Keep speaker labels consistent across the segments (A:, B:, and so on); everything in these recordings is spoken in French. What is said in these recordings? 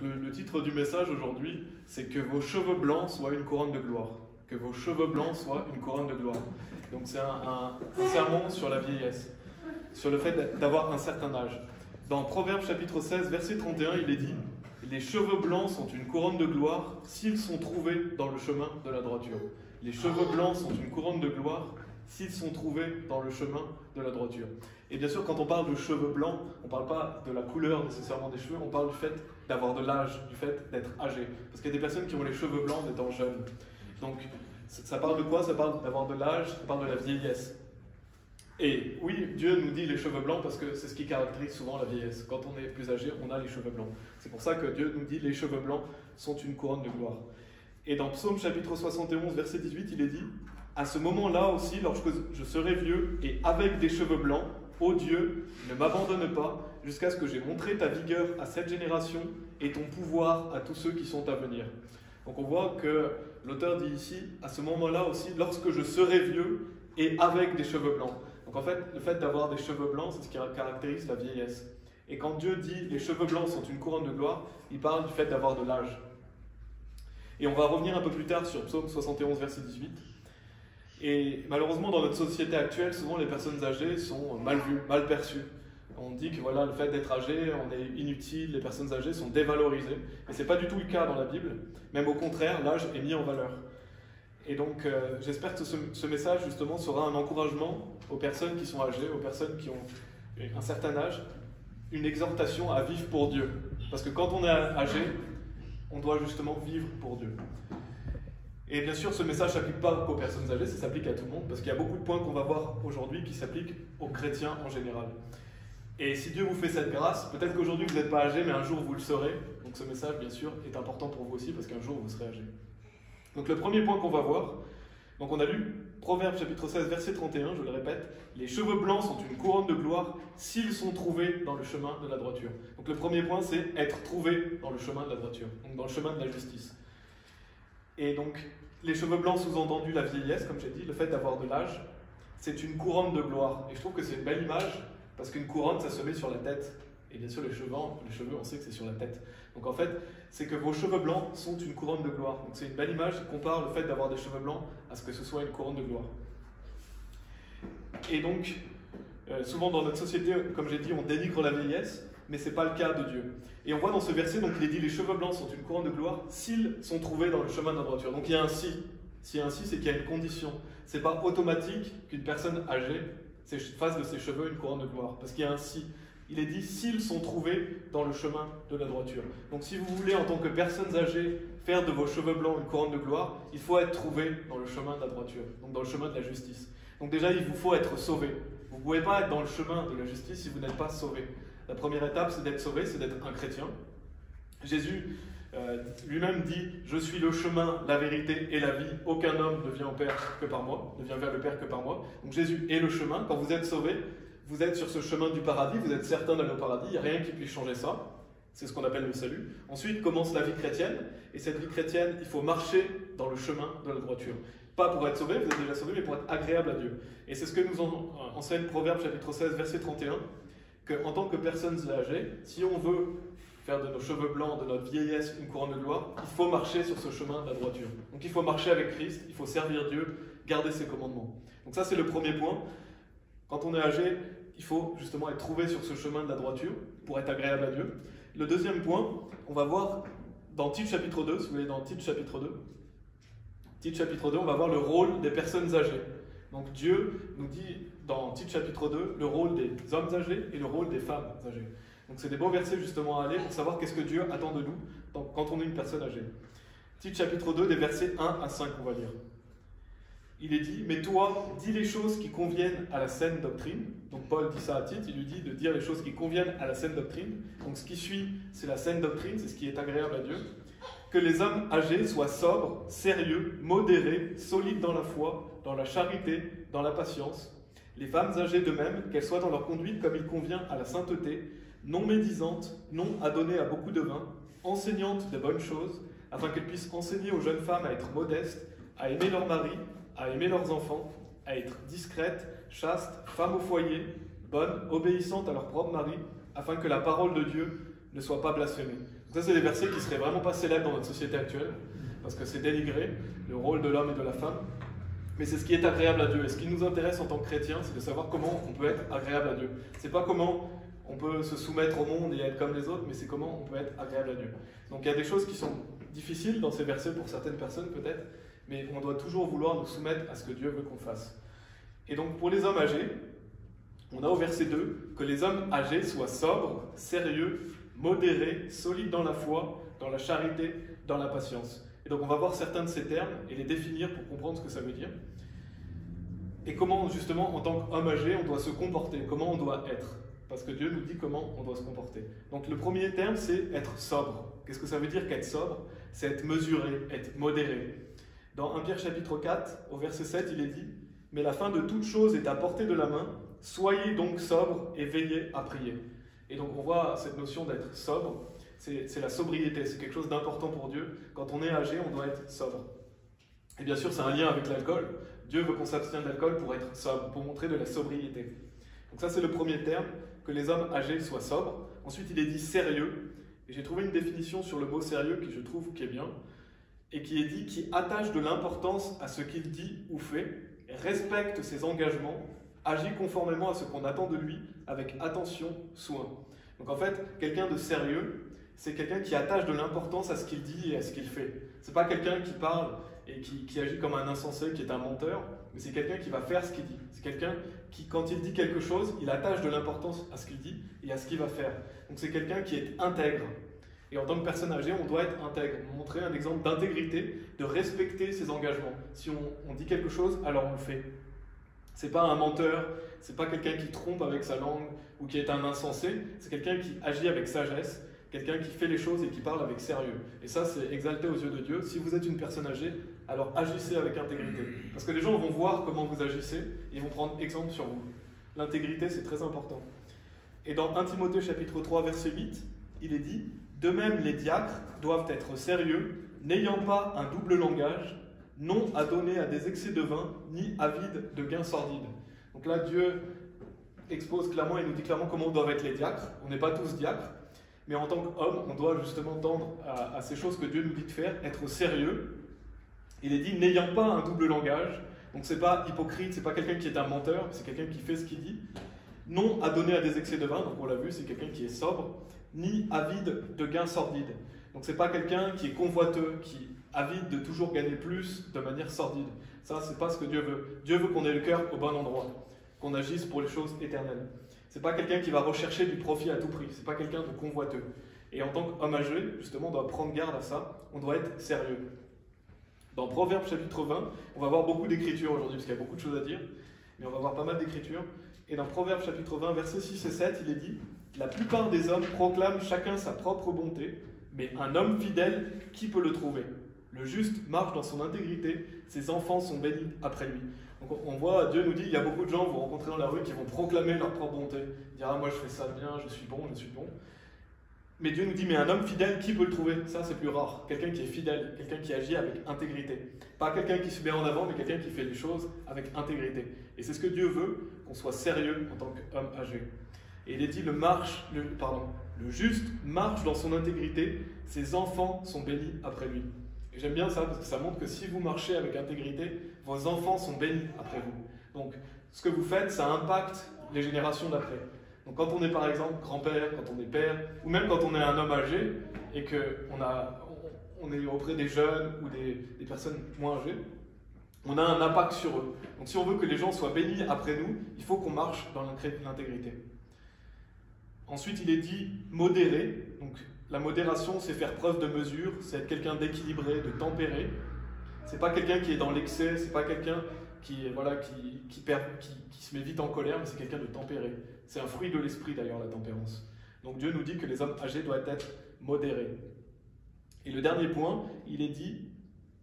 A: le titre du message aujourd'hui, c'est que vos cheveux blancs soient une couronne de gloire. Que vos cheveux blancs soient une couronne de gloire. Donc c'est un sermon sur la vieillesse, sur le fait d'avoir un certain âge. Dans Proverbes chapitre 16, verset 31, il est dit « Les cheveux blancs sont une couronne de gloire s'ils sont trouvés dans le chemin de la droiture. » Les cheveux blancs sont une couronne de gloire s'ils sont trouvés dans le chemin de la droiture. Et bien sûr, quand on parle de cheveux blancs, on ne parle pas de la couleur nécessairement des cheveux, on parle du fait d'avoir de l'âge, du fait d'être âgé. Parce qu'il y a des personnes qui ont les cheveux blancs en étant jeunes. Donc, ça parle de quoi? Ça parle d'avoir de l'âge, ça parle de la vieillesse. Et oui, Dieu nous dit les cheveux blancs parce que c'est ce qui caractérise souvent la vieillesse. Quand on est plus âgé, on a les cheveux blancs. C'est pour ça que Dieu nous dit les cheveux blancs sont une couronne de gloire. Et dans Psaume chapitre 71, verset 18, il est dit « À ce moment-là aussi, lorsque je serai vieux et avec des cheveux blancs, ô Dieu, ne m'abandonne pas, jusqu'à ce que j'ai montré ta vigueur à cette génération et ton pouvoir à tous ceux qui sont à venir. » Donc on voit que l'auteur dit ici, à ce moment-là aussi, lorsque je serai vieux et avec des cheveux blancs. Donc en fait, le fait d'avoir des cheveux blancs, c'est ce qui caractérise la vieillesse. Et quand Dieu dit les cheveux blancs sont une couronne de gloire, il parle du fait d'avoir de l'âge. Et on va revenir un peu plus tard sur Psaume 71, verset 18. Et malheureusement, dans notre société actuelle, souvent les personnes âgées sont mal vues, mal perçues. On dit que voilà, le fait d'être âgé, on est inutile, les personnes âgées sont dévalorisées. Mais ce n'est pas du tout le cas dans la Bible. Même au contraire, l'âge est mis en valeur. Et donc, j'espère que ce message, justement, sera un encouragement aux personnes qui sont âgées, aux personnes qui ont un certain âge, une exhortation à vivre pour Dieu. Parce que quand on est âgé, on doit justement vivre pour Dieu. Et bien sûr, ce message ne s'applique pas qu'aux personnes âgées, ça s'applique à tout le monde, parce qu'il y a beaucoup de points qu'on va voir aujourd'hui qui s'appliquent aux chrétiens en général. Et si Dieu vous fait cette grâce, peut-être qu'aujourd'hui vous n'êtes pas âgé, mais un jour vous le serez. Donc ce message, bien sûr, est important pour vous aussi, parce qu'un jour vous serez âgé. Donc le premier point qu'on va voir, donc on a lu Proverbes chapitre 16, verset 31, je le répète, « Les cheveux blancs sont une couronne de gloire s'ils sont trouvés dans le chemin de la droiture. » Donc le premier point, c'est être trouvé dans le chemin de la droiture, donc dans le chemin de la justice. Et donc, les cheveux blancs sous-entendu la vieillesse, comme j'ai dit, le fait d'avoir de l'âge, c'est une couronne de gloire. Et je trouve que c'est une belle image, parce qu'une couronne, ça se met sur la tête. Et bien sûr, les cheveux, on sait que c'est sur la tête. Donc en fait, c'est que vos cheveux blancs sont une couronne de gloire. Donc c'est une belle image qui compare le fait d'avoir des cheveux blancs à ce que ce soit une couronne de gloire. Et donc, souvent dans notre société, comme j'ai dit, on dénigre la vieillesse, mais ce n'est pas le cas de Dieu. Et on voit dans ce verset, donc il est dit, les cheveux blancs sont une couronne de gloire s'ils sont trouvés dans le chemin de la droiture. Donc il y a un si. S'il y a un si, c'est qu'il y a une condition. Ce n'est pas automatique qu'une personne âgée fasse de ses cheveux une couronne de gloire, parce qu'il y a un si. Il est dit s'ils sont trouvés dans le chemin de la droiture. Donc si vous voulez, en tant que personnes âgées, faire de vos cheveux blancs une couronne de gloire, il faut être trouvé dans le chemin de la droiture, donc dans le chemin de la justice. Donc déjà, il vous faut être sauvé. Vous ne pouvez pas être dans le chemin de la justice si vous n'êtes pas sauvé. La première étape, c'est d'être sauvé, c'est d'être un chrétien. Jésus lui-même dit « Je suis le chemin, la vérité et la vie. Aucun homme ne vient au Père que par moi, ne vient vers le Père que par moi. » Donc Jésus est le chemin. Quand vous êtes sauvé, vous êtes sur ce chemin du paradis, vous êtes certain d'aller au paradis, il n'y a rien qui puisse changer ça. C'est ce qu'on appelle le salut. Ensuite commence la vie chrétienne, et cette vie chrétienne, il faut marcher dans le chemin de la droiture. Pas pour être sauvé, vous êtes déjà sauvé, mais pour être agréable à Dieu. Et c'est ce que nous enseigne Proverbes chapitre 16, verset 31, qu'en tant que personnes âgées, si on veut faire de nos cheveux blancs, de notre vieillesse, une couronne de gloire, il faut marcher sur ce chemin de la droiture. Donc il faut marcher avec Christ, il faut servir Dieu, garder ses commandements. Donc ça c'est le premier point. Quand on est âgé, il faut justement être trouvé sur ce chemin de la droiture pour être agréable à Dieu. Le deuxième point, on va voir dans Tite chapitre 2, si vous voulez dans Tite chapitre 2. Tite chapitre 2, on va voir le rôle des personnes âgées. Donc Dieu nous dit dans Tite chapitre 2 le rôle des hommes âgés et le rôle des femmes âgées. Donc c'est des beaux versets justement à aller pour savoir qu'est-ce que Dieu attend de nous quand on est une personne âgée. Tite chapitre 2, des versets 1 à 5, on va lire. Il est dit, mais toi, dis les choses qui conviennent à la saine doctrine. Donc Paul dit ça à Tite, il lui dit de dire les choses qui conviennent à la saine doctrine. Donc ce qui suit, c'est la saine doctrine, c'est ce qui est agréable à Dieu. Que les hommes âgés soient sobres, sérieux, modérés, solides dans la foi, dans la charité, dans la patience. Les femmes âgées de même, qu'elles soient dans leur conduite comme il convient à la sainteté, non médisantes, non adonnées à beaucoup de vin, enseignantes de bonnes choses, afin qu'elles puissent enseigner aux jeunes femmes à être modestes, à aimer leur mari, à aimer leurs enfants, à être discrètes, chastes, femmes au foyer, bonnes, obéissantes à leur propre mari, afin que la parole de Dieu ne soit pas blasphémée. Ça, c'est des versets qui ne seraient vraiment pas célèbres dans notre société actuelle, parce que c'est dénigré, le rôle de l'homme et de la femme. Mais c'est ce qui est agréable à Dieu. Et ce qui nous intéresse en tant que chrétiens, c'est de savoir comment on peut être agréable à Dieu. C'est pas comment on peut se soumettre au monde et être comme les autres, mais c'est comment on peut être agréable à Dieu. Donc il y a des choses qui sont difficiles dans ces versets pour certaines personnes peut-être, mais on doit toujours vouloir nous soumettre à ce que Dieu veut qu'on fasse. Et donc pour les hommes âgés, on a au verset 2 que les hommes âgés soient sobres, sérieux, modérés, solides dans la foi, dans la charité, dans la patience. Et donc on va voir certains de ces termes et les définir pour comprendre ce que ça veut dire. Et comment justement en tant qu'homme âgé on doit se comporter, comment on doit être. Parce que Dieu nous dit comment on doit se comporter. Donc le premier terme c'est être sobre. Qu'est-ce que ça veut dire qu'être sobre? C'est être mesuré, être modéré. Dans 1 Pierre chapitre 4, au verset 7, il est dit « Mais la fin de toute chose est à portée de la main, soyez donc sobres et veillez à prier. » Et donc on voit cette notion d'être sobre. C'est la sobriété, c'est quelque chose d'important pour Dieu. Quand on est âgé, on doit être sobre. Et bien sûr, c'est un lien avec l'alcool. Dieu veut qu'on s'abstienne d'alcool pour être sobre, pour montrer de la sobriété. Donc ça, c'est le premier terme, que les hommes âgés soient sobres. Ensuite, il est dit sérieux. Et j'ai trouvé une définition sur le mot sérieux qui je trouve qui est bien, et qui est dit qui attache de l'importance à ce qu'il dit ou fait, respecte ses engagements, agit conformément à ce qu'on attend de lui, avec attention, soin. Donc en fait, quelqu'un de sérieux, c'est quelqu'un qui attache de l'importance à ce qu'il dit et à ce qu'il fait. C'est pas quelqu'un qui parle et qui agit comme un insensé, qui est un menteur, mais c'est quelqu'un qui va faire ce qu'il dit. C'est quelqu'un qui, quand il dit quelque chose, il attache de l'importance à ce qu'il dit et à ce qu'il va faire. Donc c'est quelqu'un qui est intègre. Et en tant que personne âgée, on doit être intègre, montrer un exemple d'intégrité, de respecter ses engagements. Si on dit quelque chose, alors on le fait. C'est pas un menteur, c'est pas quelqu'un qui trompe avec sa langue ou qui est un insensé, c'est quelqu'un qui agit avec sagesse, quelqu'un qui fait les choses et qui parle avec sérieux. Et ça, c'est exalté aux yeux de Dieu. Si vous êtes une personne âgée, alors agissez avec intégrité. Parce que les gens vont voir comment vous agissez et ils vont prendre exemple sur vous. L'intégrité, c'est très important. Et dans 1 Timothée chapitre 3, verset 8, il est dit « De même, les diacres doivent être sérieux, n'ayant pas un double langage, non à donner à des excès de vin, ni avides de gains sordides. » Donc là, Dieu expose clairement et nous dit clairement comment doivent être les diacres. On n'est pas tous diacres, mais en tant qu'homme, on doit justement tendre à ces choses que Dieu nous dit de faire, être sérieux. Il est dit n'ayant pas un double langage, donc c'est pas hypocrite, c'est pas quelqu'un qui est un menteur, c'est quelqu'un qui fait ce qu'il dit. Non à donner à des excès de vin, donc on l'a vu, c'est quelqu'un qui est sobre, ni avide de gains sordides. Donc c'est pas quelqu'un qui est convoiteux, qui avide de toujours gagner plus de manière sordide. Ça, c'est pas ce que Dieu veut. Dieu veut qu'on ait le cœur au bon endroit, qu'on agisse pour les choses éternelles. C'est pas quelqu'un qui va rechercher du profit à tout prix, c'est pas quelqu'un de convoiteux. Et en tant qu'homme âgé, justement, on doit prendre garde à ça, on doit être sérieux. Dans Proverbes chapitre 20, on va voir beaucoup d'écritures aujourd'hui, parce qu'il y a beaucoup de choses à dire, mais on va voir pas mal d'écritures. Et dans Proverbes chapitre 20, versets 6 et 7, il est dit « La plupart des hommes proclament chacun sa propre bonté, mais un homme fidèle, qui peut le trouver ? Le juste marche dans son intégrité, ses enfants sont bénis après lui. » Donc on voit, Dieu nous dit, il y a beaucoup de gens que vous rencontrez dans la rue qui vont proclamer leur propre bonté. Dire « Ah, moi je fais ça bien, je suis bon, je suis bon. » Mais Dieu nous dit, mais un homme fidèle, qui peut le trouver? Ça, c'est plus rare. Quelqu'un qui est fidèle, quelqu'un qui agit avec intégrité. Pas quelqu'un qui se met en avant, mais quelqu'un qui fait les choses avec intégrité. Et c'est ce que Dieu veut, qu'on soit sérieux en tant qu'homme âgé. Et il est dit, le juste marche dans son intégrité, ses enfants sont bénis après lui. Et j'aime bien ça, parce que ça montre que si vous marchez avec intégrité, vos enfants sont bénis après vous. Donc, ce que vous faites, ça impacte les générations d'après. Donc quand on est par exemple grand-père, quand on est père, ou même quand on est un homme âgé et qu'on est auprès des jeunes ou des personnes moins âgées, on a un impact sur eux. Donc si on veut que les gens soient bénis après nous, il faut qu'on marche dans l'intégrité. Ensuite, il est dit modéré. Donc la modération, c'est faire preuve de mesure, c'est être quelqu'un d'équilibré, de tempéré. C'est pas quelqu'un qui est dans l'excès, c'est pas quelqu'un qui se met vite en colère, mais c'est quelqu'un de tempéré. C'est un fruit de l'esprit d'ailleurs, la tempérance. Donc Dieu nous dit que les hommes âgés doivent être modérés. Et le dernier point, il est dit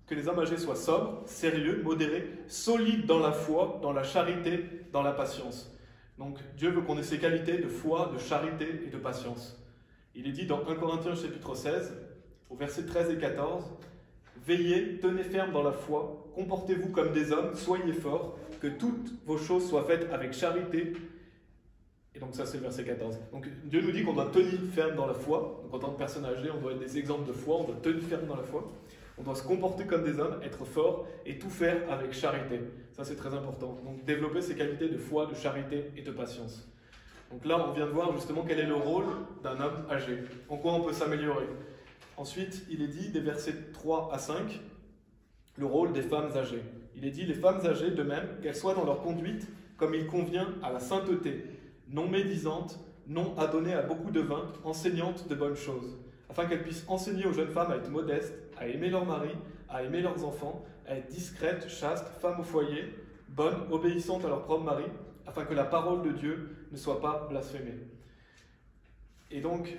A: que les hommes âgés soient sobres, sérieux, modérés, solides dans la foi, dans la charité, dans la patience. Donc Dieu veut qu'on ait ces qualités de foi, de charité et de patience. Il est dit dans 1 Corinthiens chapitre 16, au verset 13 et 14, « Veillez, tenez ferme dans la foi, comportez-vous comme des hommes, soyez forts, que toutes vos choses soient faites avec charité Et donc ça c'est le verset 14. Donc Dieu nous dit qu'on doit tenir ferme dans la foi. Donc en tant que personne âgée, on doit être des exemples de foi, on doit tenir ferme dans la foi. On doit se comporter comme des hommes, être fort et tout faire avec charité. Ça c'est très important. Donc développer ces qualités de foi, de charité et de patience. Donc là on vient de voir justement quel est le rôle d'un homme âgé. En quoi on peut s'améliorer. Ensuite il est dit des versets 3 à 5, le rôle des femmes âgées. Il est dit les femmes âgées de même qu'elles soient dans leur conduite comme il convient à la sainteté, non médisantes, non adonnées à beaucoup de vin, enseignantes de bonnes choses, afin qu'elles puissent enseigner aux jeunes femmes à être modestes, à aimer leur mari, à aimer leurs enfants, à être discrètes, chastes, femmes au foyer, bonnes, obéissantes à leur propre mari, afin que la parole de Dieu ne soit pas blasphémée. Et donc,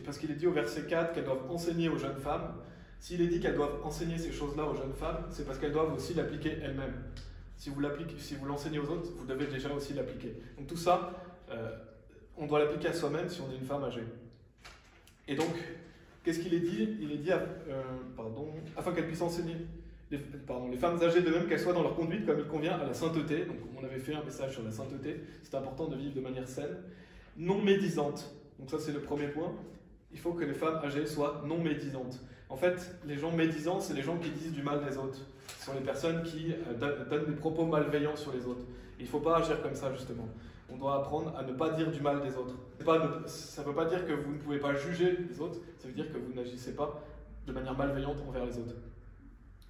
A: parce qu'il est dit au verset 4 qu'elles doivent enseigner aux jeunes femmes, s'il est dit qu'elles doivent enseigner ces choses-là aux jeunes femmes, c'est parce qu'elles doivent aussi l'appliquer elles-mêmes. Si vous l'enseignez aux autres, vous devez déjà aussi l'appliquer. Donc tout ça, on doit l'appliquer à soi-même si on est une femme âgée. Et donc, qu'est-ce qu'il est dit? Il est dit, afin qu'elles puissent enseigner, les femmes âgées de même qu'elles soient dans leur conduite comme il convient à la sainteté. Donc on avait fait un message sur la sainteté, c'est important de vivre de manière saine. Non médisantes. Donc ça c'est le premier point. Il faut que les femmes âgées soient non médisantes. En fait, les gens médisants, c'est les gens qui disent du mal des autres. Ce sont les personnes qui donnent des propos malveillants sur les autres. Il ne faut pas agir comme ça, justement. On doit apprendre à ne pas dire du mal des autres. Ça ne veut pas dire que vous ne pouvez pas juger les autres, ça veut dire que vous n'agissez pas de manière malveillante envers les autres.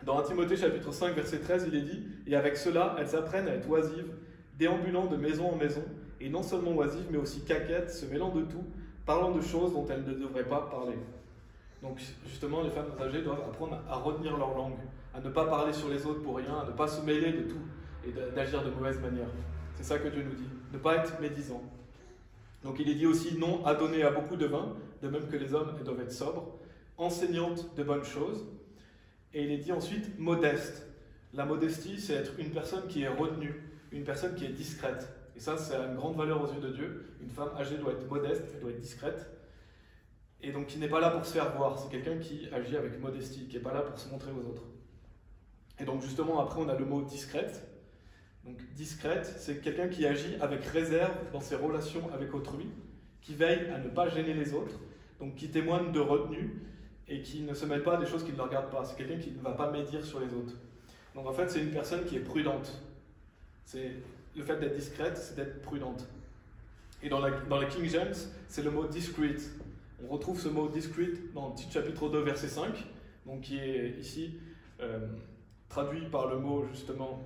A: Dans 1 Timothée chapitre 5, verset 13, il est dit « Et avec cela, elles apprennent à être oisives, déambulant de maison en maison, et non seulement oisives, mais aussi caquettes, se mêlant de tout, parlant de choses dont elles ne devraient pas parler. » Donc justement, les femmes âgées doivent apprendre à retenir leur langue, à ne pas parler sur les autres pour rien, à ne pas se mêler de tout et d'agir de mauvaise manière. C'est ça que Dieu nous dit, ne pas être médisant. Donc il est dit aussi non adonné à beaucoup de vin, de même que les hommes doivent être sobres, enseignantes de bonnes choses. Et il est dit ensuite modeste. La modestie, c'est être une personne qui est retenue, une personne qui est discrète. Et ça, c'est une grande valeur aux yeux de Dieu. Une femme âgée doit être modeste, elle doit être discrète. Et donc qui n'est pas là pour se faire voir, c'est quelqu'un qui agit avec modestie, qui n'est pas là pour se montrer aux autres. Et donc justement après on a le mot discrète. Donc discrète, c'est quelqu'un qui agit avec réserve dans ses relations avec autrui, qui veille à ne pas gêner les autres, donc qui témoigne de retenue et qui ne se mêle pas à des choses qui ne le regardent pas. C'est quelqu'un qui ne va pas médire sur les autres. Donc en fait c'est une personne qui est prudente. Le fait d'être discrète, c'est d'être prudente. Et dans la King James, c'est le mot discreet. On retrouve ce mot discreet dans Tite chapitre 2 verset 5, donc qui est ici traduit par le mot justement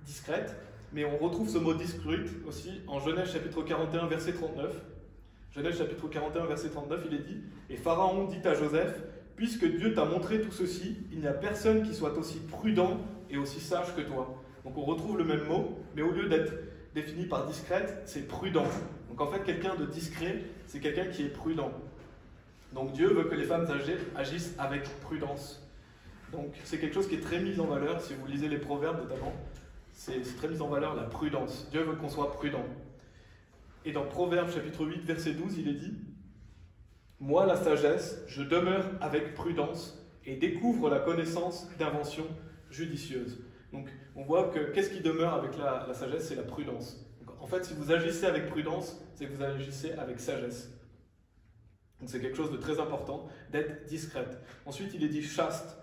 A: discrète, mais on retrouve ce mot discreet aussi en Genèse chapitre 41 verset 39. Genèse chapitre 41 verset 39, il est dit « Et Pharaon dit à Joseph, puisque Dieu t'a montré tout ceci, il n'y a personne qui soit aussi prudent et aussi sage que toi. » Donc on retrouve le même mot, mais au lieu d'être défini par discrète, c'est prudent. Donc en fait, quelqu'un de discret, c'est quelqu'un qui est prudent. Donc Dieu veut que les femmes âgées agissent avec prudence. Donc c'est quelque chose qui est très mis en valeur, si vous lisez les proverbes notamment, c'est très mis en valeur la prudence. Dieu veut qu'on soit prudent. Et dans Proverbes chapitre 8, verset 12, il est dit « Moi, la sagesse, je demeure avec prudence et découvre la connaissance d'inventions judicieuses. » Donc on voit que qu'est-ce qui demeure avec la sagesse, c'est la prudence. Donc, en fait, si vous agissez avec prudence, c'est que vous agissez avec sagesse. Donc c'est quelque chose de très important, d'être discrète. Ensuite, il est dit chaste.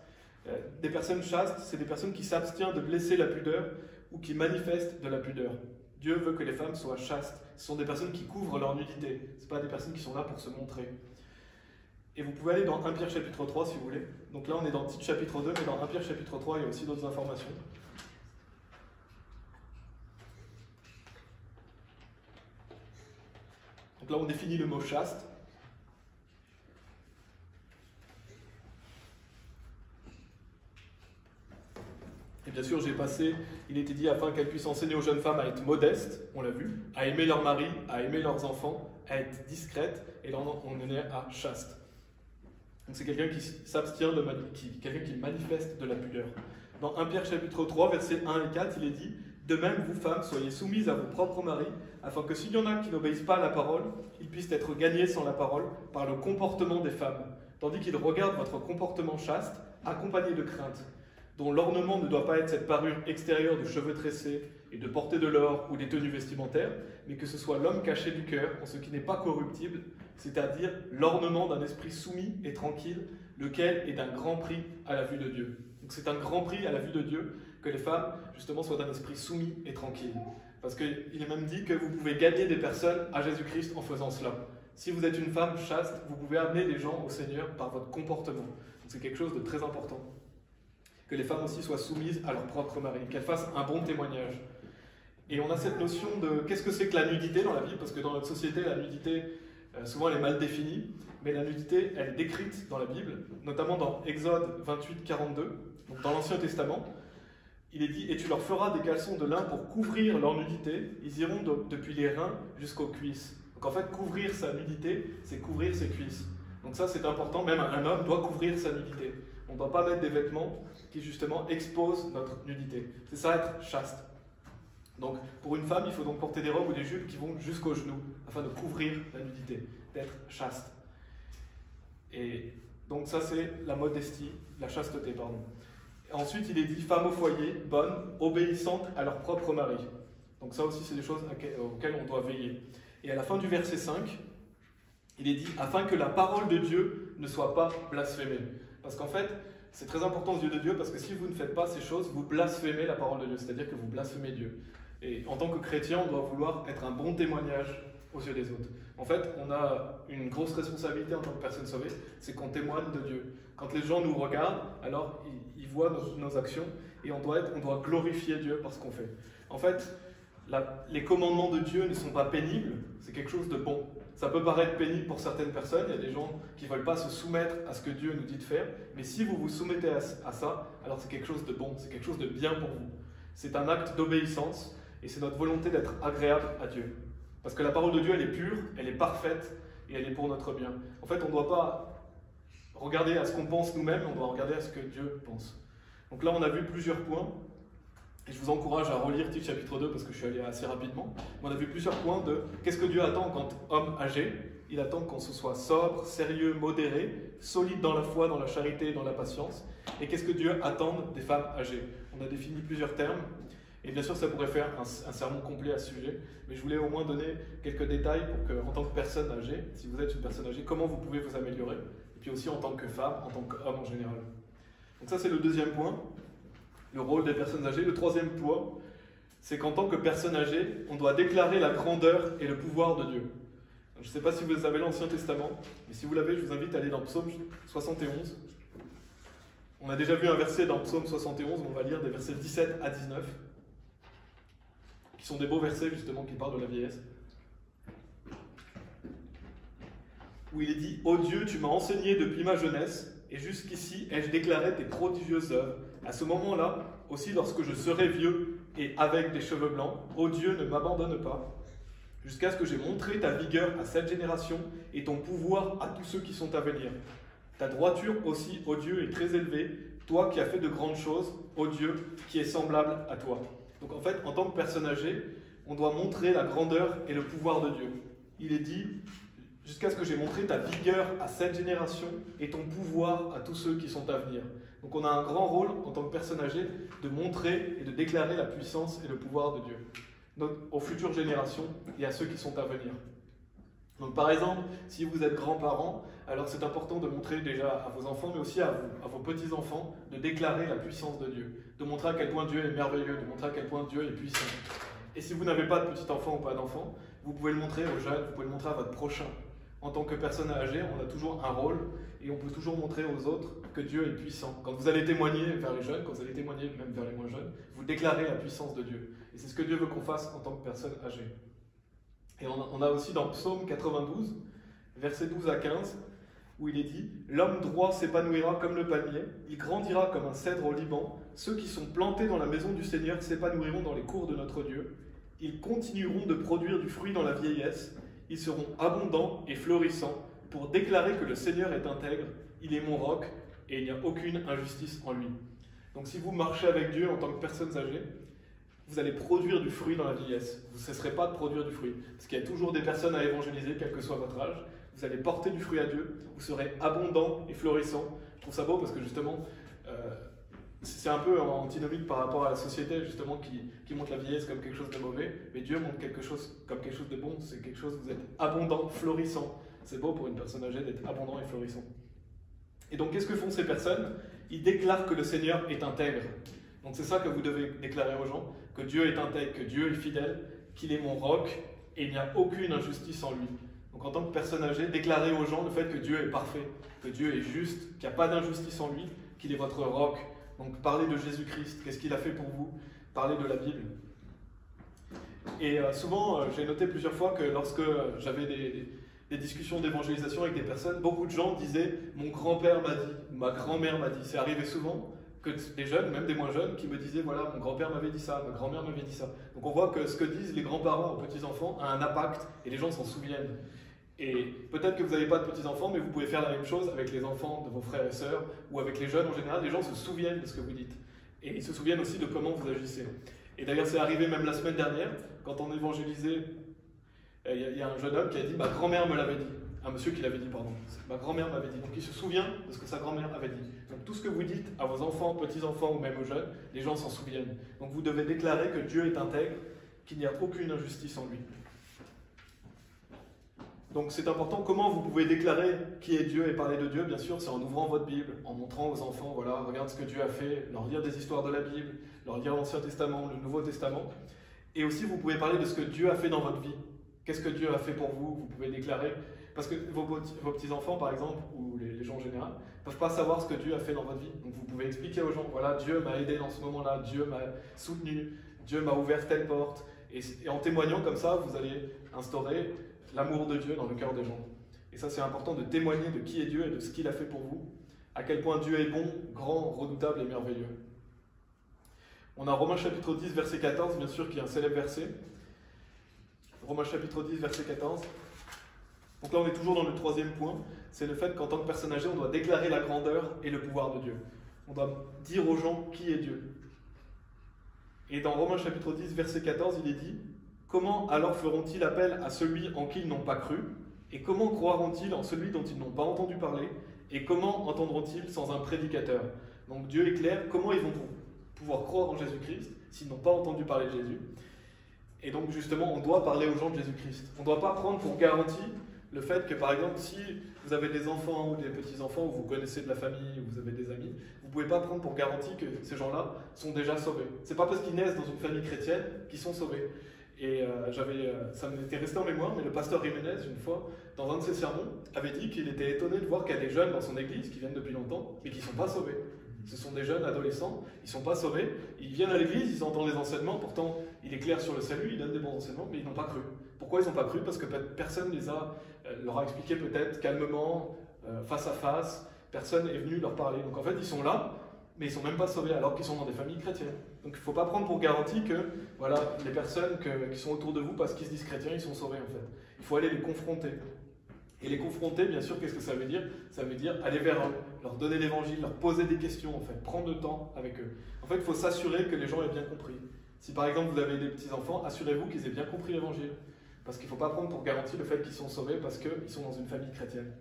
A: Des personnes chastes, c'est des personnes qui s'abstiennent de blesser la pudeur ou qui manifestent de la pudeur. Dieu veut que les femmes soient chastes. Ce sont des personnes qui couvrent leur nudité. Ce ne sont pas des personnes qui sont là pour se montrer. Et vous pouvez aller dans 1 Pierre chapitre 3 si vous voulez. Donc là on est dans Tite chapitre 2, mais dans 1 Pierre chapitre 3 il y a aussi d'autres informations. Donc là on définit le mot chaste. Et bien sûr, j'ai passé, il était dit afin qu'elles puissent enseigner aux jeunes femmes à être modestes, on l'a vu, à aimer leur mari, à aimer leurs enfants, à être discrètes, et là on en est à chaste. Donc c'est quelqu'un qui s'abstient, quelqu'un qui manifeste de la pudeur. Dans 1 Pierre chapitre 3, versets 1 et 4, il est dit « De même, vous femmes, soyez soumises à vos propres maris, afin que s'il y en a qui n'obéissent pas à la parole, ils puissent être gagnés sans la parole par le comportement des femmes, tandis qu'ils regardent votre comportement chaste, accompagné de crainte, dont l'ornement ne doit pas être cette parure extérieure de cheveux tressés, et de porter de l'or ou des tenues vestimentaires, mais que ce soit l'homme caché du cœur, en ce qui n'est pas corruptible, c'est-à-dire l'ornement d'un esprit soumis et tranquille, lequel est d'un grand prix à la vue de Dieu. Donc c'est un grand prix à la vue de Dieu que les femmes, justement, soient d'un esprit soumis et tranquille. Parce qu'il est même dit que vous pouvez gagner des personnes à Jésus-Christ en faisant cela. Si vous êtes une femme chaste, vous pouvez amener des gens au Seigneur par votre comportement. C'est quelque chose de très important. Que les femmes aussi soient soumises à leur propre mari, qu'elles fassent un bon témoignage. Et on a cette notion de qu'est-ce que c'est que la nudité dans la vie, parce que dans notre société, la nudité, souvent elle est mal définie, mais la nudité, elle est décrite dans la Bible, notamment dans Exode 28, 42, donc dans l'Ancien Testament. Il est dit « Et tu leur feras des caleçons de lin pour couvrir leur nudité, ils iront depuis les reins jusqu'aux cuisses. » Donc en fait, couvrir sa nudité, c'est couvrir ses cuisses. Donc ça, c'est important, même un homme doit couvrir sa nudité. On ne doit pas mettre des vêtements qui justement exposent notre nudité. C'est ça être chaste. Donc pour une femme, il faut donc porter des robes ou des jupes qui vont jusqu'aux genoux, afin de couvrir la nudité, d'être chaste. Et donc ça, c'est la modestie, la chasteté, pardon. Ensuite, il est dit « Femmes au foyer, bonnes, obéissantes à leur propre mari ». Donc ça aussi, c'est des choses auxquelles on doit veiller. Et à la fin du verset 5, il est dit « Afin que la parole de Dieu ne soit pas blasphémée ». Parce qu'en fait, c'est très important aux yeux de Dieu, parce que si vous ne faites pas ces choses, vous blasphémez la parole de Dieu, c'est-à-dire que vous blasphémez Dieu. Et en tant que chrétien, on doit vouloir être un bon témoignage aux yeux des autres. En fait, on a une grosse responsabilité en tant que personne sauvée, c'est qu'on témoigne de Dieu. Quand les gens nous regardent, alors ils voient nos actions, et on doit glorifier Dieu par ce qu'on fait. En fait, les commandements de Dieu ne sont pas pénibles, c'est quelque chose de bon. Ça peut paraître pénible pour certaines personnes, il y a des gens qui ne veulent pas se soumettre à ce que Dieu nous dit de faire, mais si vous vous soumettez à ça, alors c'est quelque chose de bon, c'est quelque chose de bien pour vous. C'est un acte d'obéissance, et c'est notre volonté d'être agréable à Dieu. Parce que la parole de Dieu, elle est pure, elle est parfaite, et elle est pour notre bien. En fait, on ne doit pas regarder à ce qu'on pense nous-mêmes, on doit regarder à ce que Dieu pense. Donc là, on a vu plusieurs points, et je vous encourage à relire Tite chapitre 2, parce que je suis allé assez rapidement. On a vu plusieurs points de qu'est-ce que Dieu attend quand homme âgé. Il attend qu'on se soit sobre, sérieux, modéré, solide dans la foi, dans la charité et dans la patience. Et qu'est-ce que Dieu attend des femmes âgées? On a défini plusieurs termes. Et bien sûr, ça pourrait faire un sermon complet à ce sujet, mais je voulais au moins donner quelques détails pour que, en tant que personne âgée, si vous êtes une personne âgée, comment vous pouvez vous améliorer, et puis aussi en tant que femme, en tant qu'homme en général. Donc ça, c'est le deuxième point, le rôle des personnes âgées. Le troisième point, c'est qu'en tant que personne âgée, on doit déclarer la grandeur et le pouvoir de Dieu. Je ne sais pas si vous avez l'Ancien Testament, mais si vous l'avez, je vous invite à aller dans Psaume 71. On a déjà vu un verset dans Psaume 71, on va lire des versets 17 à 19. Qui sont des beaux versets justement qui parlent de la vieillesse, où il est dit « Ô Dieu, tu m'as enseigné depuis ma jeunesse, et jusqu'ici ai-je déclaré tes prodigieuses œuvres. À ce moment-là, aussi lorsque je serai vieux et avec des cheveux blancs, ô Dieu, ne m'abandonne pas, jusqu'à ce que j'ai montré ta vigueur à cette génération et ton pouvoir à tous ceux qui sont à venir. Ta droiture aussi, ô Dieu, est très élevée, toi qui as fait de grandes choses, ô Dieu, qui est semblable à toi. » Donc en fait, en tant que personne âgée, on doit montrer la grandeur et le pouvoir de Dieu. Il est dit, jusqu'à ce que j'ai montré ta vigueur à cette génération et ton pouvoir à tous ceux qui sont à venir. Donc on a un grand rôle en tant que personne âgée de montrer et de déclarer la puissance et le pouvoir de Dieu. Donc, aux futures générations et à ceux qui sont à venir. Donc par exemple, si vous êtes grands-parents, alors c'est important de montrer déjà à vos enfants, mais aussi à vos petits-enfants, de déclarer la puissance de Dieu, de montrer à quel point Dieu est merveilleux, de montrer à quel point Dieu est puissant. Et si vous n'avez pas de petit-enfant ou pas d'enfant, vous pouvez le montrer aux jeunes, vous pouvez le montrer à votre prochain. En tant que personne âgée, on a toujours un rôle et on peut toujours montrer aux autres que Dieu est puissant. Quand vous allez témoigner vers les jeunes, quand vous allez témoigner même vers les moins jeunes, vous déclarez la puissance de Dieu. Et c'est ce que Dieu veut qu'on fasse en tant que personne âgée. Et on a aussi dans Psaume 92, versets 12 à 15, où il est dit « L'homme droit s'épanouira comme le palmier, il grandira comme un cèdre au Liban, ceux qui sont plantés dans la maison du Seigneur s'épanouiront dans les cours de notre Dieu, ils continueront de produire du fruit dans la vieillesse, ils seront abondants et florissants pour déclarer que le Seigneur est intègre, il est mon roc et il n'y a aucune injustice en lui. » Donc si vous marchez avec Dieu en tant que personnes âgées, vous allez produire du fruit dans la vieillesse. Vous ne cesserez pas de produire du fruit. Parce qu'il y a toujours des personnes à évangéliser, quel que soit votre âge. Vous allez porter du fruit à Dieu. Vous serez abondant et florissant. Je trouve ça beau parce que justement, c'est un peu antinomique par rapport à la société, justement, qui montre la vieillesse comme quelque chose de mauvais, mais Dieu montre quelque chose comme quelque chose de bon, c'est quelque chose, vous êtes abondant, florissant. C'est beau pour une personne âgée d'être abondant et florissant. Et donc, qu'est-ce que font ces personnes? Ils déclarent que le Seigneur est intègre. Donc, c'est ça que vous devez déclarer aux gens, que Dieu est intègre, que Dieu est fidèle, qu'il est mon roc, et il n'y a aucune injustice en lui. Donc, en tant que personne âgée, déclarez aux gens le fait que Dieu est parfait, que Dieu est juste, qu'il n'y a pas d'injustice en lui, qu'il est votre roc. Donc, parlez de Jésus-Christ, qu'est-ce qu'il a fait pour vous? Parlez de la Bible. Et souvent, j'ai noté plusieurs fois que lorsque j'avais des discussions d'évangélisation avec des personnes, beaucoup de gens disaient « mon grand-père m'a dit »,« ma grand-mère m'a dit ». C'est arrivé souvent que des jeunes, même des moins jeunes, qui me disaient « voilà, mon grand-père m'avait dit ça, ma grand-mère m'avait dit ça ». Donc on voit que ce que disent les grands-parents aux petits-enfants a un impact et les gens s'en souviennent. Et peut-être que vous n'avez pas de petits-enfants, mais vous pouvez faire la même chose avec les enfants de vos frères et sœurs ou avec les jeunes en général. Les gens se souviennent de ce que vous dites. Et ils se souviennent aussi de comment vous agissez. Et d'ailleurs, c'est arrivé même la semaine dernière, quand on évangélisait, il y a un jeune homme qui a dit « ma grand-mère me l'avait dit ». Un monsieur qui l'avait dit, pardon. Ma grand-mère m'avait dit. Donc il se souvient de ce que sa grand-mère avait dit. Donc tout ce que vous dites à vos enfants, petits-enfants ou même aux jeunes, les gens s'en souviennent. Donc vous devez déclarer que Dieu est intègre, qu'il n'y a aucune injustice en lui. Donc c'est important. Comment vous pouvez déclarer qui est Dieu et parler de Dieu? Bien sûr, c'est en ouvrant votre Bible, en montrant aux enfants, voilà, regarde ce que Dieu a fait, leur lire des histoires de la Bible, leur lire l'Ancien Testament, le Nouveau Testament. Et aussi, vous pouvez parler de ce que Dieu a fait dans votre vie. Qu'est-ce que Dieu a fait pour vous? Vous pouvez déclarer. Parce que vos petits-enfants, par exemple, ou les gens en général, ne peuvent pas savoir ce que Dieu a fait dans votre vie. Donc vous pouvez expliquer aux gens, voilà, Dieu m'a aidé dans ce moment-là, Dieu m'a soutenu, Dieu m'a ouvert telle porte. Et en témoignant comme ça, vous allez instaurer l'amour de Dieu dans le cœur des gens. Et ça, c'est important de témoigner de qui est Dieu et de ce qu'il a fait pour vous, à quel point Dieu est bon, grand, redoutable et merveilleux. On a Romains chapitre 10, verset 14, bien sûr, qui est un célèbre verset. Romains chapitre 10, verset 14. Donc là, on est toujours dans le troisième point, c'est le fait qu'en tant que personne âgée, on doit déclarer la grandeur et le pouvoir de Dieu. On doit dire aux gens qui est Dieu. Et dans Romains chapitre 10, verset 14, il est dit « Comment alors feront-ils appel à celui en qui ils n'ont pas cru? Et comment croiront-ils en celui dont ils n'ont pas entendu parler? Et comment entendront-ils sans un prédicateur ?» Donc Dieu est clair, comment ils vont pouvoir croire en Jésus-Christ s'ils n'ont pas entendu parler de Jésus? Et donc justement, on doit parler aux gens de Jésus-Christ. On ne doit pas prendre pour garantie le fait que, par exemple, si vous avez des enfants ou des petits-enfants, ou vous connaissez de la famille, ou vous avez des amis, vous ne pouvez pas prendre pour garantie que ces gens-là sont déjà sauvés. Ce n'est pas parce qu'ils naissent dans une famille chrétienne qu'ils sont sauvés. Et ça m'était resté en mémoire, mais le pasteur Jiménez, une fois, dans un de ses sermons, avait dit qu'il était étonné de voir qu'il y a des jeunes dans son église qui viennent depuis longtemps, mais qui ne sont pas sauvés. Ce sont des jeunes adolescents, ils ne sont pas sauvés, ils viennent à l'église, ils entendent les enseignements, pourtant il est clair sur le salut, il donne des bons enseignements, mais ils n'ont pas cru. Pourquoi ils n'ont pas cru? Parce que personne leur a expliqué peut-être calmement, face à face, personne est venu leur parler. Donc en fait, ils sont là, mais ils ne sont même pas sauvés alors qu'ils sont dans des familles chrétiennes. Donc il ne faut pas prendre pour garantie que voilà, les personnes qui sont autour de vous, parce qu'ils se disent chrétiens, ils sont sauvés en fait. Il faut aller les confronter. Et les confronter, bien sûr, qu'est-ce que ça veut dire? Ça veut dire aller vers eux, leur donner l'évangile, leur poser des questions, en fait, prendre le temps avec eux. En fait, il faut s'assurer que les gens aient bien compris. Si par exemple vous avez des petits-enfants, assurez-vous qu'ils aient bien compris l'évangile. Parce qu'il ne faut pas prendre pour garantie le fait qu'ils sont sauvés parce qu'ils sont dans une famille chrétienne.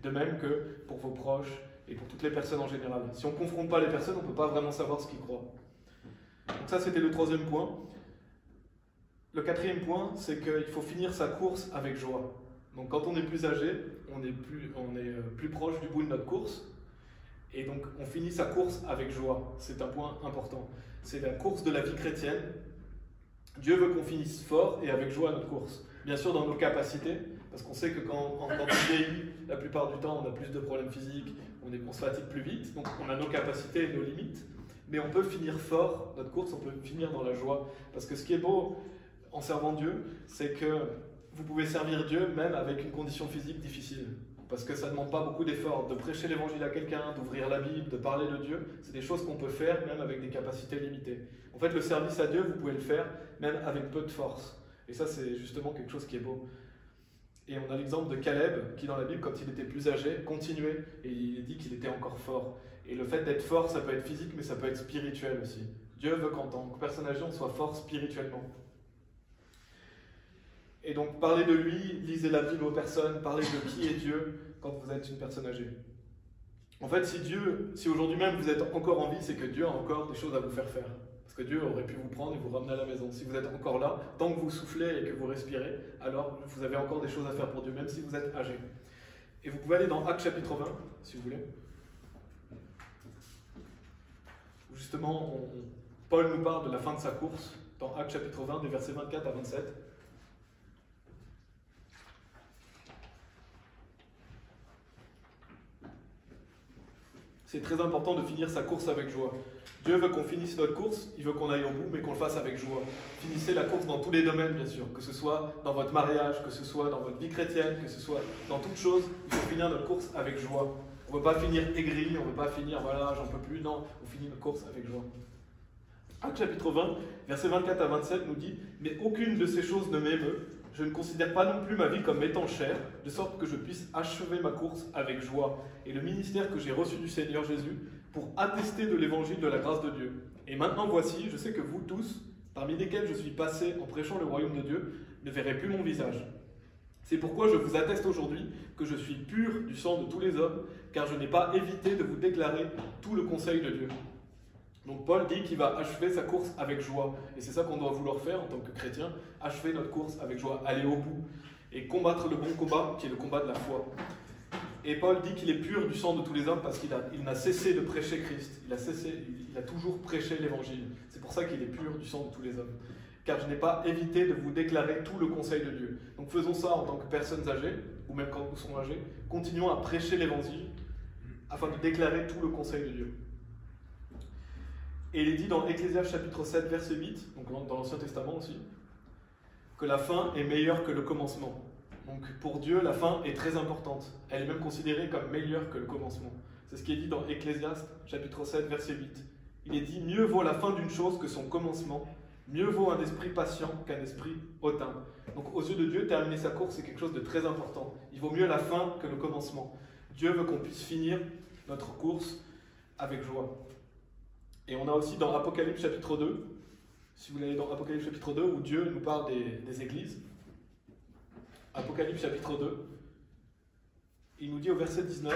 A: De même que pour vos proches et pour toutes les personnes en général. Si on ne confronte pas les personnes, on ne peut pas vraiment savoir ce qu'ils croient. Donc ça, c'était le troisième point. Le quatrième point, c'est qu'il faut finir sa course avec joie. Donc quand on est plus âgé, on est plus proche du bout de notre course. Et donc on finit sa course avec joie. C'est un point important. C'est la course de la vie chrétienne. Dieu veut qu'on finisse fort et avec joie notre course. Bien sûr dans nos capacités, parce qu'on sait que quand on vieillit, la plupart du temps on a plus de problèmes physiques, on se fatigue plus vite, donc on a nos capacités et nos limites. Mais on peut finir fort notre course, on peut finir dans la joie. Parce que ce qui est beau en servant Dieu, c'est que vous pouvez servir Dieu même avec une condition physique difficile. Parce que ça ne demande pas beaucoup d'efforts. De prêcher l'évangile à quelqu'un, d'ouvrir la Bible, de parler de Dieu, c'est des choses qu'on peut faire même avec des capacités limitées. En fait, le service à Dieu, vous pouvez le faire même avec peu de force. Et ça, c'est justement quelque chose qui est beau. Et on a l'exemple de Caleb, qui dans la Bible, quand il était plus âgé, continuait, et il dit qu'il était encore fort. Et le fait d'être fort, ça peut être physique, mais ça peut être spirituel aussi. Dieu veut qu'en tant que personne âgée, on soit fort spirituellement. Et donc, parlez de lui, lisez la Bible aux personnes, parlez de qui est Dieu quand vous êtes une personne âgée. En fait, si aujourd'hui même vous êtes encore en vie, c'est que Dieu a encore des choses à vous faire faire. Parce que Dieu aurait pu vous prendre et vous ramener à la maison. Si vous êtes encore là, tant que vous soufflez et que vous respirez, alors vous avez encore des choses à faire pour Dieu, même si vous êtes âgé. Et vous pouvez aller dans Actes chapitre 20, si vous voulez. Justement, Paul nous parle de la fin de sa course, dans Actes chapitre 20, des versets 24 à 27. C'est très important de finir sa course avec joie. Dieu veut qu'on finisse notre course, il veut qu'on aille au bout, mais qu'on le fasse avec joie. Finissez la course dans tous les domaines, bien sûr, que ce soit dans votre mariage, que ce soit dans votre vie chrétienne, que ce soit dans toute chose, il faut finir notre course avec joie. On ne veut pas finir aigri, on ne veut pas finir, voilà, j'en peux plus, non, on finit notre course avec joie. Actes chapitre 20, versets 24 à 27 nous dit « Mais aucune de ces choses ne m'émeut, je ne considère pas non plus ma vie comme étant chère, de sorte que je puisse achever ma course avec joie, et le ministère que j'ai reçu du Seigneur Jésus, pour attester de l'évangile de la grâce de Dieu. Et maintenant voici, je sais que vous tous, parmi lesquels je suis passé en prêchant le royaume de Dieu, ne verrez plus mon visage. C'est pourquoi je vous atteste aujourd'hui que je suis pur du sang de tous les hommes, car je n'ai pas évité de vous déclarer tout le conseil de Dieu. » Donc Paul dit qu'il va achever sa course avec joie. Et c'est ça qu'on doit vouloir faire en tant que chrétien, achever notre course avec joie, aller au bout et combattre le bon combat qui est le combat de la foi. Et Paul dit qu'il est pur du sang de tous les hommes parce qu'il n'a cessé de prêcher Christ. Il a toujours prêché l'évangile. C'est pour ça qu'il est pur du sang de tous les hommes. Car je n'ai pas évité de vous déclarer tout le conseil de Dieu. Donc faisons ça en tant que personnes âgées, ou même quand nous sommes âgés. Continuons à prêcher l'évangile afin de déclarer tout le conseil de Dieu. Et il est dit dans Ecclésiaste chapitre 7, verset 8, donc dans l'Ancien Testament aussi, que la fin est meilleure que le commencement. Donc pour Dieu, la fin est très importante. Elle est même considérée comme meilleure que le commencement. C'est ce qui est dit dans Ecclésiaste chapitre 7, verset 8. Il est dit « Mieux vaut la fin d'une chose que son commencement, mieux vaut un esprit patient qu'un esprit hautain. » Donc aux yeux de Dieu, terminer sa course, c'est quelque chose de très important. Il vaut mieux la fin que le commencement. Dieu veut qu'on puisse finir notre course avec joie. Et on a aussi dans Apocalypse chapitre 2, si vous allez dans Apocalypse chapitre 2, où Dieu nous parle des églises. Apocalypse chapitre 2, il nous dit au verset 19,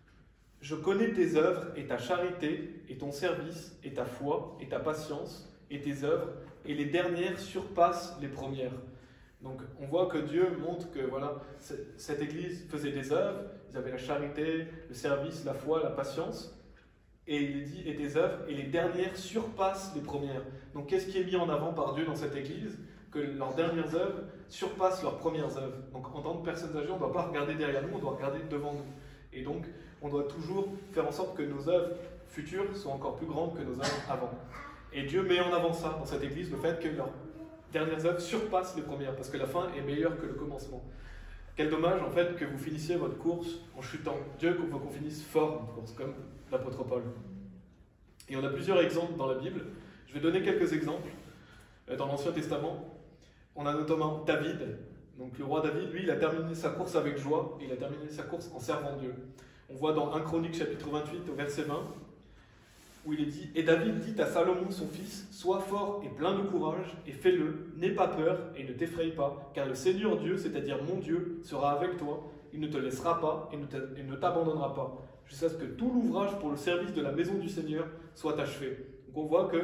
A: « Je connais tes œuvres et ta charité, et ton service, et ta foi, et ta patience, et tes œuvres, et les dernières surpassent les premières. » Donc on voit que Dieu montre que voilà, cette église faisait des œuvres, ils avaient la charité, le service, la foi, la patience. Et il est dit, et tes œuvres, et les dernières surpassent les premières. Donc qu'est-ce qui est mis en avant par Dieu dans cette église? Que leurs dernières œuvres surpassent leurs premières œuvres. Donc en tant que personnes âgées, on ne doit pas regarder derrière nous, on doit regarder devant nous. Et donc on doit toujours faire en sorte que nos œuvres futures soient encore plus grandes que nos œuvres avant. Et Dieu met en avant ça dans cette église, le fait que leurs dernières œuvres surpassent les premières, parce que la fin est meilleure que le commencement. Quel dommage en fait que vous finissiez votre course en chutant. Dieu veut qu'on finisse fort une course, comme l'apôtre Paul. Et on a plusieurs exemples dans la Bible. Je vais donner quelques exemples. Dans l'Ancien Testament, on a notamment David. Donc le roi David, lui, il a terminé sa course avec joie, et il a terminé sa course en servant Dieu. On voit dans 1 Chronique chapitre 28 au verset 20, où il est dit « Et David dit à Salomon son fils, sois fort et plein de courage, et fais-le, n'aie pas peur et ne t'effraie pas, car le Seigneur Dieu, c'est-à-dire mon Dieu, sera avec toi, il ne te laissera pas et ne t'abandonnera pas, jusqu'à ce que tout l'ouvrage pour le service de la maison du Seigneur soit achevé. » Donc on voit que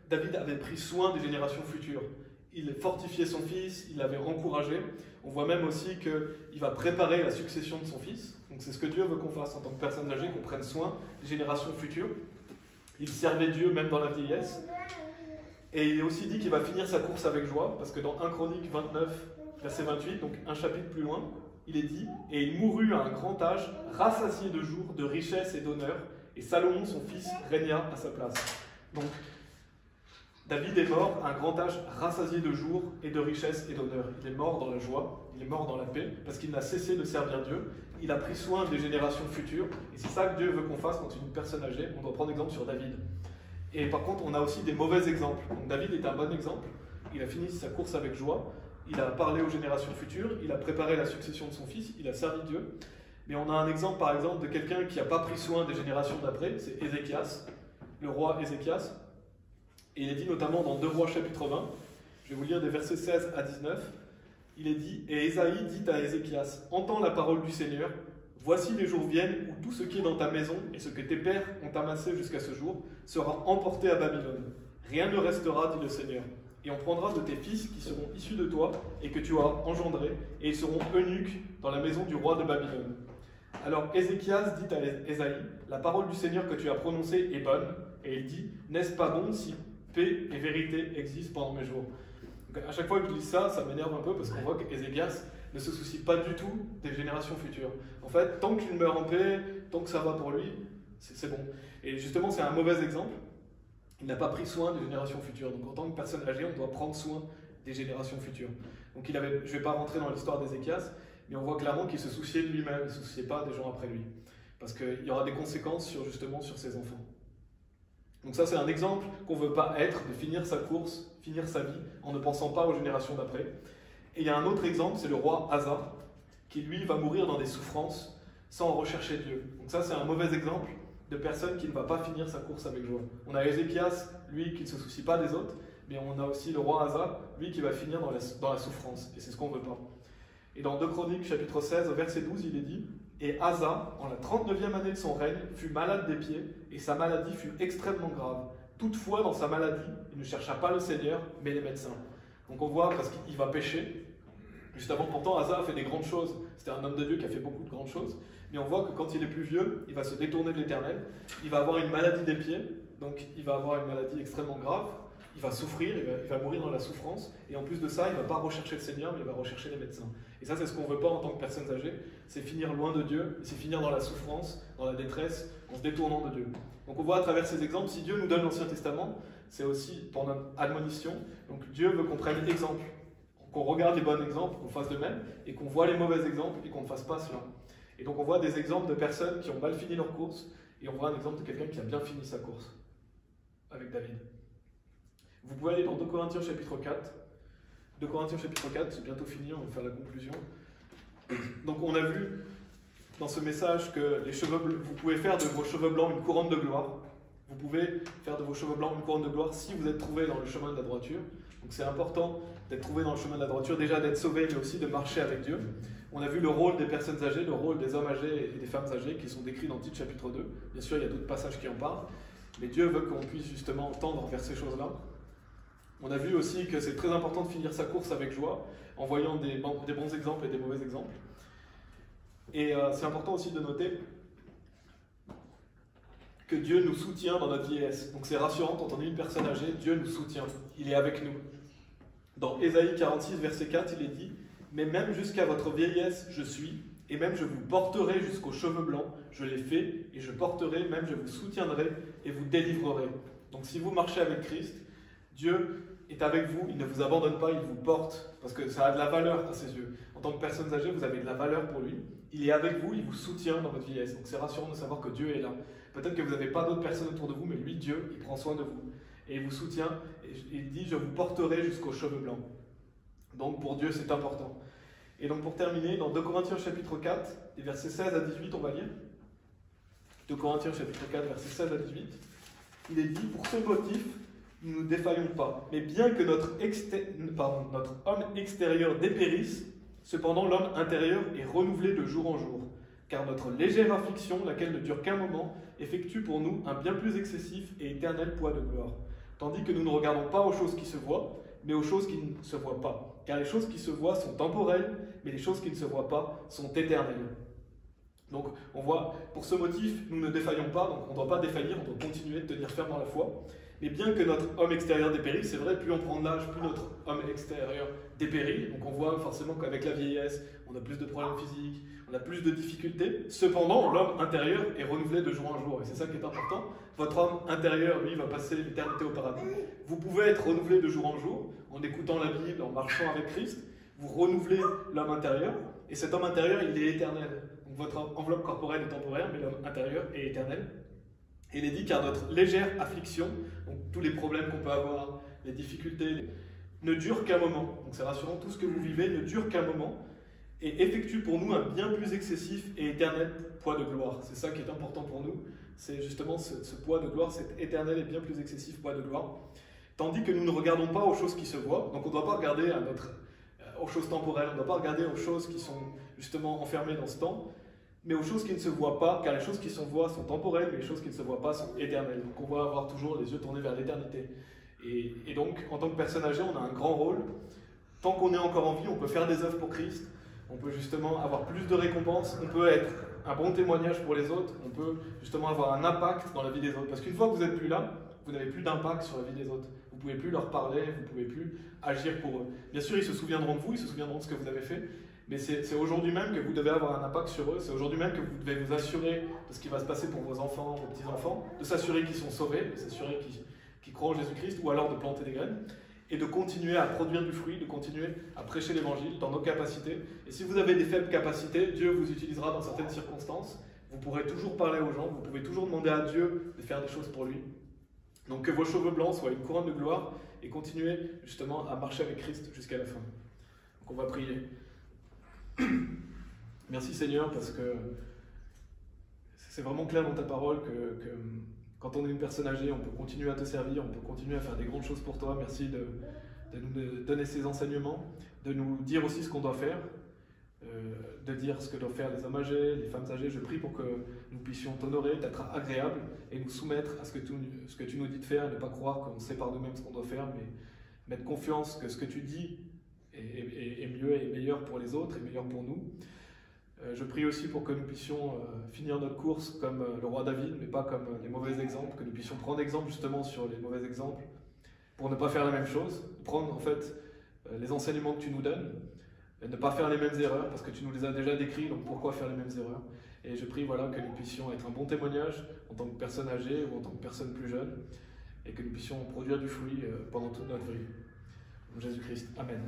A: David avait pris soin des générations futures. Il fortifiait son fils, il l'avait encouragé. On voit même aussi qu'il va préparer la succession de son fils. Donc c'est ce que Dieu veut qu'on fasse en tant que personnes âgées, qu'on prenne soin des générations futures. Il servait Dieu même dans la vieillesse. Et il est aussi dit qu'il va finir sa course avec joie, parce que dans 1 Chronique 29, verset 28, donc un chapitre plus loin, il est dit « Et il mourut à un grand âge, rassasié de jours, de richesse et d'honneur, et Salomon, son fils, régna à sa place. » Donc, David est mort à un grand âge, rassasié de jours et de richesse et d'honneur. Il est mort dans la joie, il est mort dans la paix, parce qu'il n'a cessé de servir Dieu. Il a pris soin des générations futures, et c'est ça que Dieu veut qu'on fasse quand une personne âgée. On doit prendre exemple sur David. Et par contre, on a aussi des mauvais exemples. Donc David est un bon exemple. Il a fini sa course avec joie, il a parlé aux générations futures, il a préparé la succession de son fils, il a servi Dieu. Mais on a un exemple, par exemple, de quelqu'un qui n'a pas pris soin des générations d'après, c'est Ézéchias, le roi Ézéchias. Et il est dit notamment dans 2 Rois chapitre 20, je vais vous lire des versets 16 à 19, il est dit « Et Ésaïe dit à Ézéchias, entends la parole du Seigneur, Voici les jours viennent où tout ce qui est dans ta maison et ce que tes pères ont amassé jusqu'à ce jour sera emporté à Babylone. Rien ne restera, dit le Seigneur. Et on prendra de tes fils qui seront issus de toi et que tu as engendrés, et ils seront eunuques dans la maison du roi de Babylone. Alors Ézéchias dit à Ésaïe, la parole du Seigneur que tu as prononcée est bonne, et il dit, n'est-ce pas bon si paix et vérité existent pendant mes jours? Donc, à chaque fois que je lis ça, ça m'énerve un peu parce qu'on voit qu'Ézéchias ne se soucie pas du tout des générations futures. En fait, tant qu'il meurt en paix, tant que ça va pour lui, c'est bon. Et justement, c'est un mauvais exemple. Il n'a pas pris soin des générations futures. Donc en tant que personne âgée, on doit prendre soin des générations futures. Donc je ne vais pas rentrer dans l'histoire d'Ézéchias, mais on voit clairement qu'il se souciait de lui-même, il ne se souciait pas des gens après lui. Parce qu'il y aura des conséquences justement sur ses enfants. Donc ça, c'est un exemple qu'on ne veut pas être, de finir sa course, finir sa vie, en ne pensant pas aux générations d'après. Et il y a un autre exemple, c'est le roi Asa, qui lui va mourir dans des souffrances sans rechercher Dieu. Donc ça, c'est un mauvais exemple de personne qui ne va pas finir sa course avec joie. On a Ézéchias, lui, qui ne se soucie pas des autres, mais on a aussi le roi Asa, lui, qui va finir dans la souffrance. Et c'est ce qu'on ne veut pas. Et dans 2 Chroniques, chapitre 16, verset 12, il est dit « Et Asa, en la 39e année de son règne, fut malade des pieds, et sa maladie fut extrêmement grave. Toutefois, dans sa maladie, il ne chercha pas le Seigneur, mais les médecins. » Donc on voit, parce qu'il va pécher. Juste avant, pourtant, Asa a fait des grandes choses. C'était un homme de Dieu qui a fait beaucoup de grandes choses. Mais on voit que quand il est plus vieux, il va se détourner de l'Éternel. Il va avoir une maladie des pieds. Donc il va avoir une maladie extrêmement grave. Il va souffrir, il va mourir dans la souffrance. Et en plus de ça, il ne va pas rechercher le Seigneur, mais il va rechercher les médecins. Et ça, c'est ce qu'on ne veut pas en tant que personnes âgées. C'est finir loin de Dieu. C'est finir dans la souffrance, dans la détresse, en se détournant de Dieu. Donc on voit à travers ces exemples, si Dieu nous donne l'Ancien Testament, c'est aussi pour notre admonition. Donc Dieu veut qu'on prenne exemple. Qu'on regarde les bons exemples, qu'on fasse de même, et qu'on voit les mauvais exemples et qu'on ne fasse pas cela. Et donc on voit des exemples de personnes qui ont mal fini leur course, et on voit un exemple de quelqu'un qui a bien fini sa course, avec David. Vous pouvez aller dans 2 Corinthiens chapitre 4. 2 Corinthiens chapitre 4, c'est bientôt fini, on va faire la conclusion. Donc on a vu dans ce message que vous pouvez faire de vos cheveux blancs une couronne de gloire. Vous pouvez faire de vos cheveux blancs une couronne de gloire si vous êtes trouvé dans le chemin de la droiture. Donc c'est important d'être trouvé dans le chemin de la droiture, déjà d'être sauvé, mais aussi de marcher avec Dieu. On a vu le rôle des personnes âgées, le rôle des hommes âgés et des femmes âgées qui sont décrits dans Tite chapitre 2. Bien sûr, il y a d'autres passages qui en parlent, mais Dieu veut qu'on puisse justement tendre vers ces choses-là. On a vu aussi que c'est très important de finir sa course avec joie, en voyant des bons exemples et des mauvais exemples. Et c'est important aussi de noter que Dieu nous soutient dans notre vieillesse. Donc c'est rassurant quand on est une personne âgée, Dieu nous soutient, il est avec nous. Dans Ésaïe 46, verset 4, il est dit « Mais même jusqu'à votre vieillesse, je suis, et même je vous porterai jusqu'aux cheveux blancs, je l'ai fait, et je porterai, même je vous soutiendrai, et vous délivrerai. » Donc si vous marchez avec Christ, Dieu est avec vous, il ne vous abandonne pas, il vous porte, parce que ça a de la valeur à ses yeux. En tant que personnes âgées, vous avez de la valeur pour lui. Il est avec vous, il vous soutient dans votre vieillesse. Donc c'est rassurant de savoir que Dieu est là. Peut-être que vous n'avez pas d'autres personnes autour de vous, mais lui, Dieu, il prend soin de vous. Et il vous soutient, et il dit « Je vous porterai jusqu'aux cheveux blancs ». Donc pour Dieu, c'est important. Et donc pour terminer, dans 2 Corinthiens chapitre 4, et versets 16 à 18, on va lire. 2 Corinthiens chapitre 4, versets 16 à 18. Il est dit « Pour ce motif, nous ne défaillons pas, mais bien que notre homme extérieur dépérisse, cependant l'homme intérieur est renouvelé de jour en jour. Car notre légère affliction, laquelle ne dure qu'un moment, effectue pour nous un bien plus excessif et éternel poids de gloire. Tandis que nous ne regardons pas aux choses qui se voient, mais aux choses qui ne se voient pas. Car les choses qui se voient sont temporelles, mais les choses qui ne se voient pas sont éternelles. » Donc on voit, pour ce motif, nous ne défaillons pas, donc on ne doit pas défaillir, on doit continuer de tenir ferme dans la foi. Mais bien que notre homme extérieur dépérisse, c'est vrai, plus on prend de l'âge, plus notre homme extérieur dépérit. Donc on voit forcément qu'avec la vieillesse, on a plus de problèmes physiques, on a plus de difficultés. Cependant, l'homme intérieur est renouvelé de jour en jour. Et c'est ça qui est important. Votre homme intérieur, lui, va passer l'éternité au paradis. Vous pouvez être renouvelé de jour en jour, en écoutant la Bible, en marchant avec Christ. Vous renouvelez l'homme intérieur. Et cet homme intérieur, il est éternel. Donc votre enveloppe corporelle est temporaire, mais l'homme intérieur est éternel. Et il est dit car notre légère affliction, donc tous les problèmes qu'on peut avoir, les difficultés, ne durent qu'un moment. Donc c'est rassurant, tout ce que vous vivez ne dure qu'un moment et effectue pour nous un bien plus excessif et éternel poids de gloire. C'est ça qui est important pour nous, c'est justement ce poids de gloire, cet éternel et bien plus excessif poids de gloire. Tandis que nous ne regardons pas aux choses qui se voient, donc on ne doit pas regarder aux choses temporelles, on ne doit pas regarder aux choses qui sont justement enfermées dans ce temps, mais aux choses qui ne se voient pas, car les choses qui se voient sont temporelles, mais les choses qui ne se voient pas sont éternelles. Donc on va avoir toujours les yeux tournés vers l'éternité. Et donc, en tant que personne âgée, on a un grand rôle. Tant qu'on est encore en vie, on peut faire des œuvres pour Christ, on peut justement avoir plus de récompenses, on peut être un bon témoignage pour les autres, on peut justement avoir un impact dans la vie des autres. Parce qu'une fois que vous n'êtes plus là, vous n'avez plus d'impact sur la vie des autres. Vous ne pouvez plus leur parler, vous ne pouvez plus agir pour eux. Bien sûr, ils se souviendront de vous, ils se souviendront de ce que vous avez fait, mais c'est aujourd'hui même que vous devez avoir un impact sur eux, c'est aujourd'hui même que vous devez vous assurer de ce qui va se passer pour vos enfants, vos petits-enfants, de s'assurer qu'ils sont sauvés, de s'assurer qu'ils croient en Jésus-Christ, ou alors de planter des graines, et de continuer à produire du fruit, de continuer à prêcher l'Évangile dans nos capacités. Et si vous avez des faibles capacités, Dieu vous utilisera dans certaines circonstances. Vous pourrez toujours parler aux gens, vous pouvez toujours demander à Dieu de faire des choses pour lui. Donc que vos cheveux blancs soient une couronne de gloire et continuez justement à marcher avec Christ jusqu'à la fin. Donc on va prier. Merci Seigneur, parce que c'est vraiment clair dans ta parole que quand on est une personne âgée, on peut continuer à te servir, on peut continuer à faire des grandes choses pour toi. Merci de nous donner ces enseignements, de nous dire aussi ce qu'on doit faire, de dire ce que doivent faire les hommes âgés, les femmes âgées. Je prie pour que nous puissions t'honorer, t'être agréable et nous soumettre à ce que tu nous dis de faire, ne pas croire qu'on sait par nous-mêmes ce qu'on doit faire, mais mettre confiance que ce que tu dis est mieux et meilleur pour les autres et meilleur pour nous. Je prie aussi pour que nous puissions finir notre course comme le roi David, mais pas comme les mauvais exemples, que nous puissions prendre exemple justement sur les mauvais exemples, pour ne pas faire la même chose, prendre en fait les enseignements que tu nous donnes, et ne pas faire les mêmes erreurs, parce que tu nous les as déjà décrits, donc pourquoi faire les mêmes erreurs? Et je prie voilà, que nous puissions être un bon témoignage en tant que personne âgée ou en tant que personne plus jeune, et que nous puissions produire du fruit pendant toute notre vie. En Jésus-Christ, Amen.